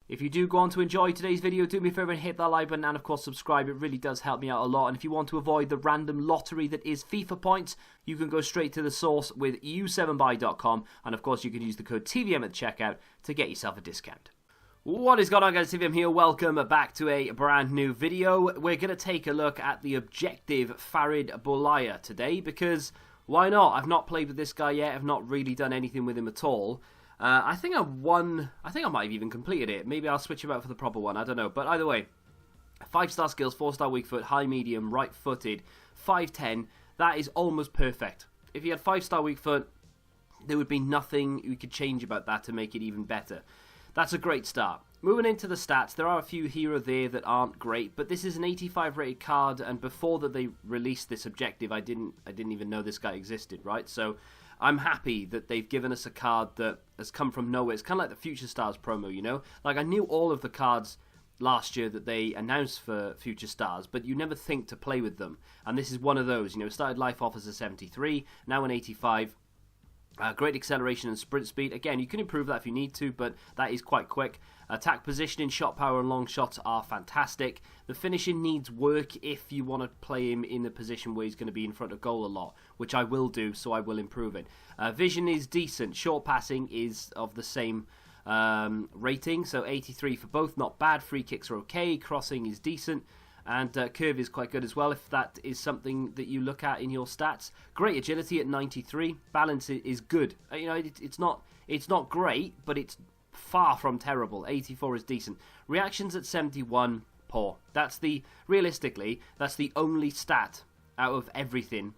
If you do go on to enjoy today's video, do me a favour and hit that like button and of course subscribe. It really does help me out a lot. And if you want to avoid the random lottery that is FIFA points, you can go straight to the source with u7buy.com, and of course you can use the code TVM at the checkout to get yourself a discount. What is going on, guys? TVM here. Welcome back to a brand new video. We're going to take a look at the objective Farid Boulaya today because why not? I've not played with this guy yet. I've not really done anything with him at all. I think I won. I think I might have even completed it. Maybe I'll switch him out for the proper one. I don't know. But either way, 5-star skills, 4-star weak foot, high medium, right footed, 5'10". That is almost perfect. If he had 5-star weak foot, there would be nothing we could change about that to make it even better. That's a great start. Moving into the stats, there are a few here or there that aren't great, but this is an 85 rated card, and before that they released this objective, I didn't even know this guy existed, right? So I'm happy that they've given us a card that has come from nowhere. It's kind of like the Future Stars promo, you know? Like, I knew all of the cards last year that they announced for Future Stars, but you never think to play with them. And this is one of those, you know, started life off as a 73, now an 85. Great acceleration and sprint speed. Again, you can improve that if you need to, but that is quite quick. Attack positioning, shot power, and long shots are fantastic. The finishing needs work if you want to play him in a position where he's going to be in front of goal a lot, which I will do, so I will improve it. Vision is decent. Short passing is of the same rating, so 83 for both. Not bad. Free kicks are okay. Crossing is decent. And curve is quite good as well, if that is something that you look at in your stats. Great agility at 93. Balance is good. You know, it's not great, but it's far from terrible. 84 is decent. Reactions at 71, poor. Realistically, that's the only stat out of everything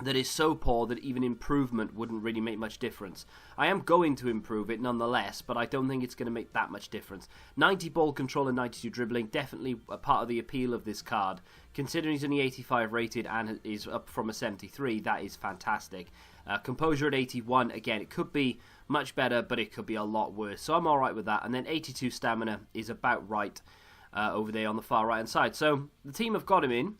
that is so poor that even improvement wouldn't really make much difference. I am going to improve it nonetheless, but I don't think it's going to make that much difference. 90 ball control and 92 dribbling, definitely a part of the appeal of this card. Considering he's only 85 rated and is up from a 73, that is fantastic. Composure at 81, again, it could be much better, but it could be a lot worse. So I'm alright with that. And then 82 stamina is about right over there on the far right-hand side. So the team have got him in.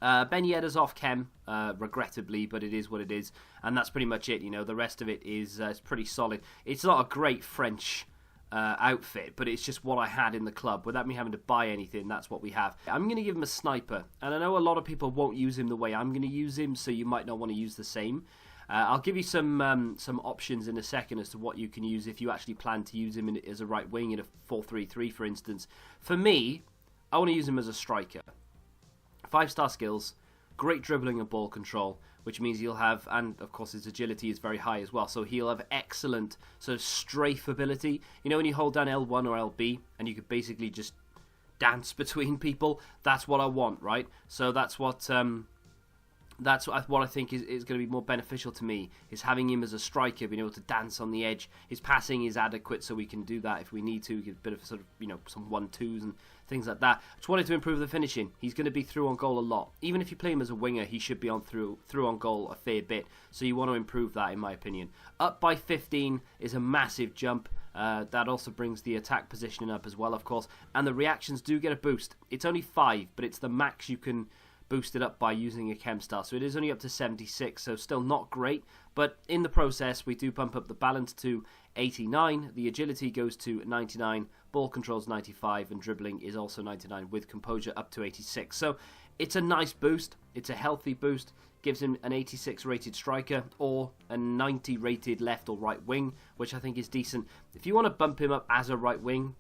Ben Yedder's off chem, regrettably, but it is what it is, and that's pretty much it. You know, the rest of it is pretty solid. It's not a great French outfit, but it's just what I had in the club. Without me having to buy anything, that's what we have. I'm going to give him a sniper, and I know a lot of people won't use him the way I'm going to use him, so you might not want to use the same. I'll give you some options in a second as to what you can use if you actually plan to use him as a right wing in a 4-3-3, for instance. For me, I want to use him as a striker. 5-star skills, great dribbling and ball control, which means he'll have, and of course his agility is very high as well, so he'll have excellent sort of strafe ability. You know when you hold down L1 or LB and you could basically just dance between people? That's what I want, right? So that's what I think is going to be more beneficial to me, is having him as a striker, being able to dance on the edge. His passing is adequate, so we can do that if we need to, get a bit of sort of, you know, some 1-2s and things like that. Just wanted to improve the finishing. He's going to be through on goal a lot. Even if you play him as a winger, he should be on through on goal a fair bit, so you want to improve that, in my opinion. Up by 15 is a massive jump. That also brings the attack positioning up as well, of course, and the reactions do get a boost. It's only 5, but it's the max you can boost it up by using a chem star, so it is only up to 76, so still not great, but in the process we do bump up the balance to 89, the agility goes to 99, ball control's 95, and dribbling is also 99 with composure up to 86. So it's a nice boost, it's a healthy boost, gives him an 86 rated striker or a 90 rated left or right wing, which I think is decent. If you want to bump him up as a right wing,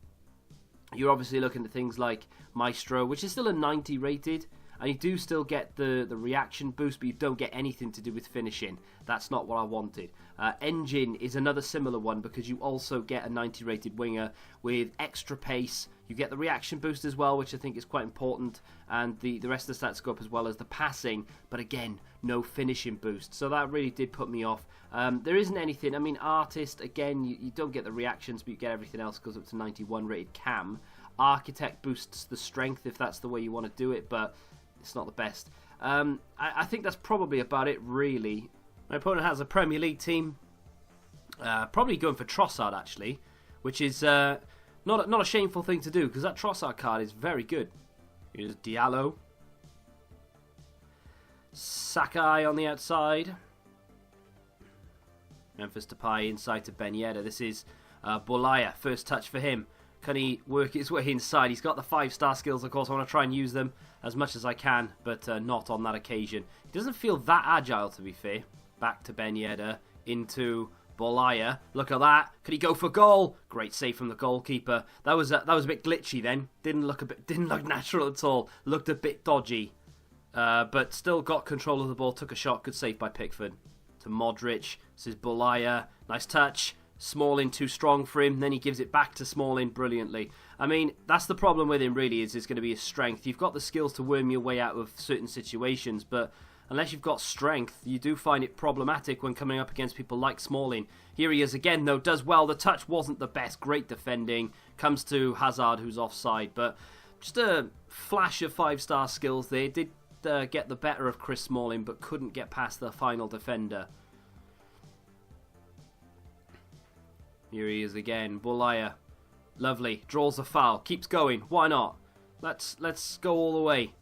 you're obviously looking at things like Maestro, which is still a 90 rated, and you do still get the reaction boost, but you don't get anything to do with finishing. That's not what I wanted. Engine is another similar one, because you also get a 90 rated winger with extra pace. You get the reaction boost as well, which I think is quite important, and the rest of the stats go up as well as the passing, but again, no finishing boost. So that really did put me off. There isn't anything. I mean, Artist, again, you don't get the reactions, but you get everything else. Goes up to 91 rated cam. Architect boosts the strength if that's the way you want to do it, but it's not the best. I think that's probably about it, really. My opponent has a Premier League team. Probably going for Trossard, actually, which is not a shameful thing to do, because that Trossard card is very good. Here's Diallo. Sakai on the outside. Memphis Depay inside to Ben Yedder. This is Boulaya, first touch for him. Can he work his way inside? He's got the 5-star skills, of course. I want to try and use them as much as I can, but not on that occasion. He doesn't feel that agile, to be fair. Back to BwareHD, into Boulaya. Look at that. Could he go for goal? Great save from the goalkeeper. That was a bit glitchy then. Didn't look natural at all. Looked a bit dodgy. But still got control of the ball. Took a shot. Good save by Pickford. To Modric. This is Boulaya. Nice touch. Smalling too strong for him. Then he gives it back to Smalling brilliantly. I mean, that's the problem with him really, is it's going to be his strength. You've got the skills to worm your way out of certain situations, but unless you've got strength, you do find it problematic when coming up against people like Smalling. Here he is again, though. Does well. The touch wasn't the best. Great defending. Comes to Hazard, who's offside. But just a flash of 5-star skills there. Did get the better of Chris Smalling, but couldn't get past the final defender. Here he is again. Boulaya. Lovely. Draws a foul. Keeps going. Why not? Let's go all the way.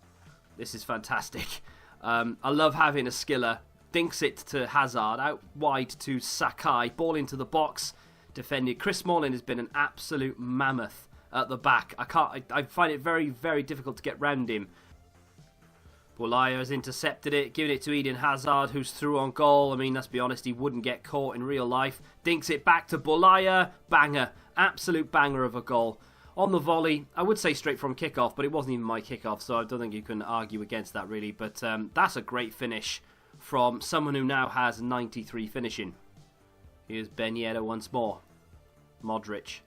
This is fantastic. I love having a skiller. Dinks it to Hazard. Out wide to Sakai. Ball into the box. Defended. Chris Smalling has been an absolute mammoth at the back. I find it very, very difficult to get round him. Boulaya has intercepted it, giving it to Eden Hazard, who's through on goal. I mean, let's be honest, he wouldn't get caught in real life. Dinks it back to Boulaya. Banger. Absolute banger of a goal. On the volley, I would say straight from kickoff, but it wasn't even my kickoff, so I don't think you can argue against that, really. But that's a great finish from someone who now has 93 finishing. Here's BwareHD once more. Modric.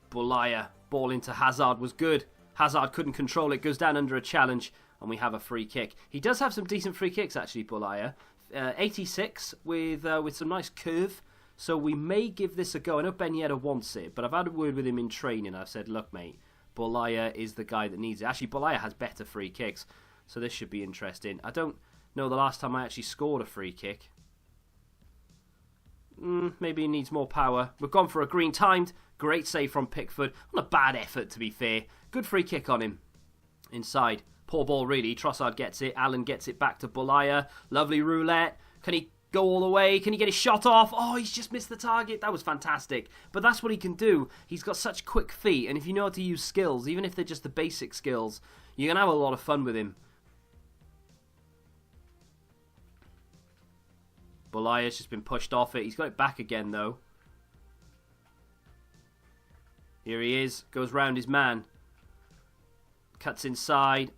Boulaya. Ball into Hazard was good. Hazard couldn't control it, goes down under a challenge, and we have a free kick. He does have some decent free kicks, actually, Boulaya. 86 with some nice curve, so we may give this a go. I know BwareHD wants it, but I've had a word with him in training. I've said, look, mate, Boulaya is the guy that needs it. Actually, Boulaya has better free kicks, so this should be interesting. I don't know the last time I actually scored a free kick. Maybe he needs more power. We've gone for a green timed. Great save from Pickford. Not a bad effort, to be fair. Good free kick on him. Inside. Poor ball, really. Trossard gets it. Allen gets it back to Boulaya. Lovely roulette. Can he go all the way? Can he get his shot off? Oh, he's just missed the target. That was fantastic. But that's what he can do. He's got such quick feet. And if you know how to use skills, even if they're just the basic skills, you're going to have a lot of fun with him. Boulaya's just been pushed off it. He's got it back again, though. Here he is. Goes round his man. Cuts inside.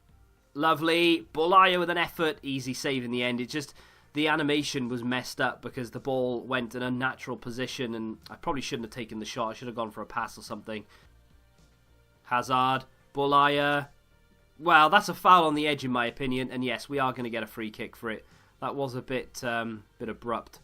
Lovely. Boulaya with an effort. Easy save in the end. It just, the animation was messed up because the ball went in a unnatural position and I probably shouldn't have taken the shot. I should have gone for a pass or something. Hazard. Boulaya. Well, that's a foul on the edge in my opinion. And yes, we are going to get a free kick for it. That was a bit abrupt.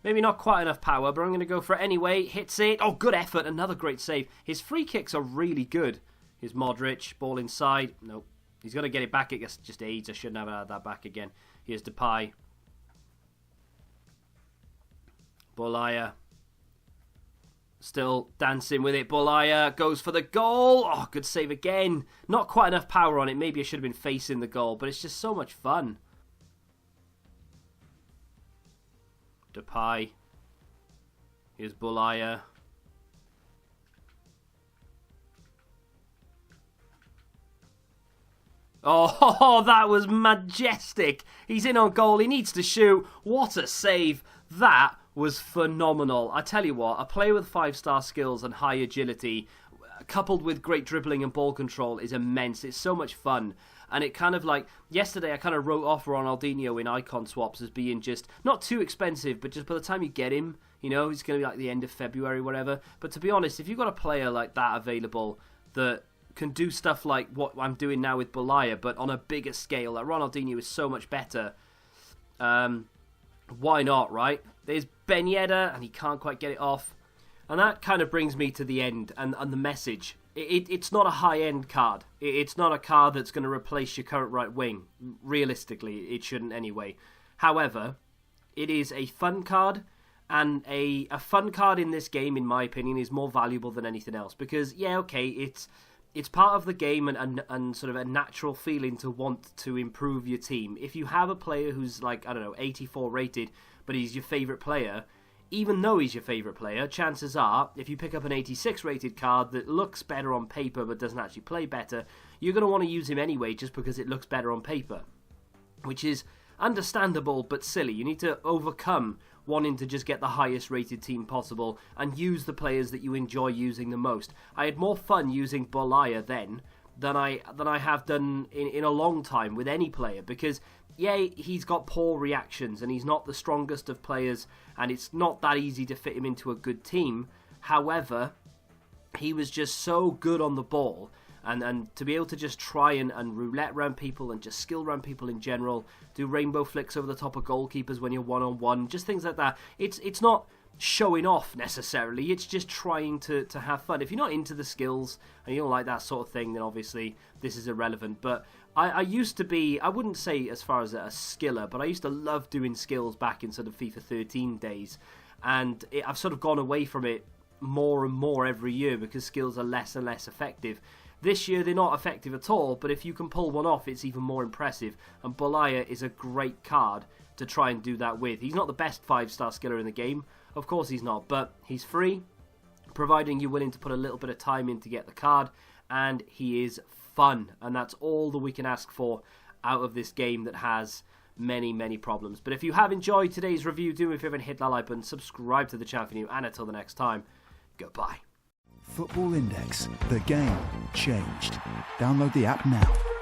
Maybe not quite enough power, but I'm going to go for it anyway. Hits it. Oh, good effort. Another great save. His free kicks are really good. Here's Modric. Ball inside. Nope. He's going to get it back. I guess just AIDS. I shouldn't have had that back again. Here's Depay. Boulaya. Still dancing with it. Boulaya goes for the goal. Oh, good save again. Not quite enough power on it. Maybe I should have been facing the goal, but it's just so much fun. Depay. Here's Boulaya. Oh, that was majestic. He's in on goal. He needs to shoot. What a save. That was phenomenal. I tell you what, a player with 5-star skills and high agility, coupled with great dribbling and ball control, is immense. It's so much fun. And it kind of like, yesterday I kind of wrote off Ronaldinho in icon swaps as being just, not too expensive, but just by the time you get him, you know, he's going to be like the end of February, whatever. But to be honest, if you've got a player like that available that can do stuff like what I'm doing now with Boulaya, but on a bigger scale, like Ronaldinho is so much better, why not, right? There's BwareHD, and he can't quite get it off. And that kind of brings me to the end and the message. It's not a high-end card. It's not a card that's going to replace your current right wing. Realistically, it shouldn't anyway. However, it is a fun card, and a fun card in this game, in my opinion, is more valuable than anything else. Because, yeah, okay, it's part of the game and sort of a natural feeling to want to improve your team. If you have a player who's like, I don't know, 84 rated, but he's your favourite player, even though he's your favourite player, chances are, if you pick up an 86 rated card that looks better on paper but doesn't actually play better, you're going to want to use him anyway just because it looks better on paper. Which is understandable but silly. You need to overcome wanting to just get the highest rated team possible and use the players that you enjoy using the most. I had more fun using Boulaya then than I have done in a long time with any player, because yeah, he's got poor reactions and he's not the strongest of players and it's not that easy to fit him into a good team. However, he was just so good on the ball, and to be able to just try and roulette round people and just skill round people in general, do rainbow flicks over the top of goalkeepers when you're one-on-one, just things like that. It's not showing off necessarily, it's just trying to have fun. If you're not into the skills and you don't like that sort of thing, then obviously this is irrelevant. But I used to be, I wouldn't say as far as a skiller, but I used to love doing skills back in sort of FIFA 13 days, and I've sort of gone away from it more and more every year because skills are less and less effective. This year they're not effective at all, but if you can pull one off, it's even more impressive, and Boulaya is a great card to try and do that with. He's not the best 5-star skiller in the game, of course he's not, but he's free, providing you're willing to put a little bit of time in to get the card, and he is fun, and that's all that we can ask for out of this game that has many, many problems. But if you have enjoyed today's review, do me a favour and hit that like button, subscribe to the channel for new, and until the next time, goodbye. Football Index. The game changed. Download the app now.